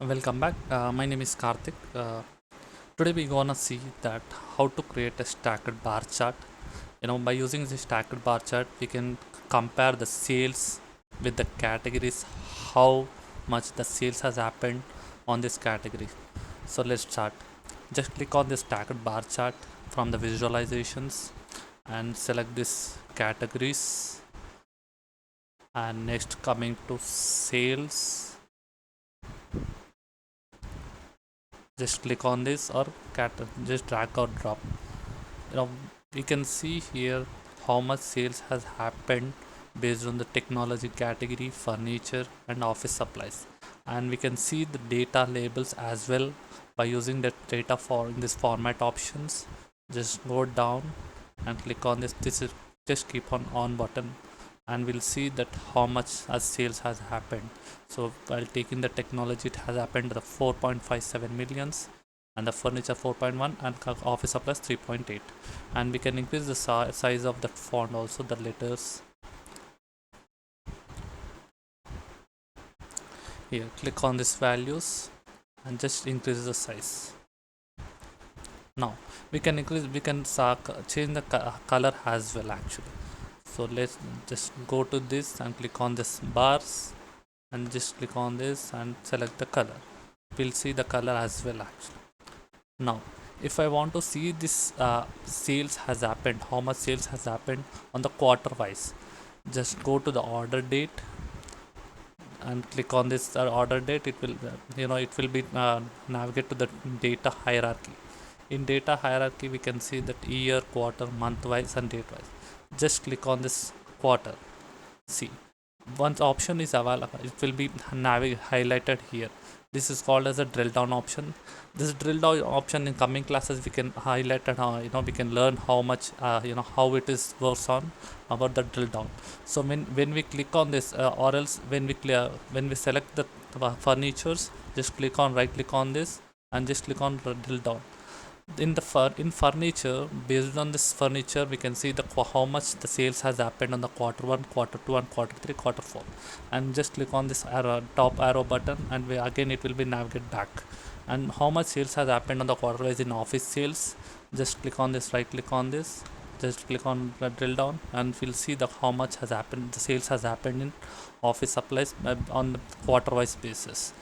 Welcome back. My name is Karthik. Today we're gonna see that how to create a stacked bar chart. By using this stacked bar chart, we can compare the sales with the categories, how much the sales has happened on this category. So let's start. Just click on this stacked bar chart from the visualizations and select this categories. And next, coming to sales, just click on this or just drag or drop. you know we can see here how much sales has happened based on the technology category, furniture and office supplies, and we can see the data labels as well by using the data for in this format options. Just go down and click on this is just keep on button, and we'll see that how much as sales has happened. So while taking the technology, it has happened the 4.57 millions, and the furniture 4.1, and office supplies 3.8. And we can increase the size of the font also, the letters. Here click on this values and just increase the size. Now we can change the color as well actually. So let's just go to this and click on this bars and just click on this and select the color. We'll see the color as well actually. Now if I want to see this sales has happened, how much sales has happened on the quarter wise, just go to the order date and click on this order date. It will it will be navigate to the data hierarchy. In data hierarchy we can see that year, quarter, month wise and date wise. Just click on this quarter. See, once option is available, it will be highlighted here. This is called as a drill down option. This drill down option in coming classes we can highlight, and we can learn how much how it is works on about the drill down. So when we click on this or else when we select the furnitures, just click on right click on this and just click on drill down. In furniture, based on this furniture we can see the how much the sales has happened on the quarter 1, quarter 2 and quarter 3, quarter 4. And just click on this top arrow button, and again it will be navigate back. And how much sales has happened on the quarter wise in office sales, just click on this, right click on this, just click on the drill down, and we'll see the how much has happened, the sales has happened in office supplies on the quarter wise basis.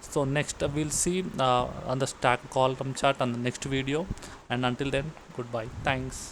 So next we'll see on the stack column chart on the next video, and until then, goodbye, thanks.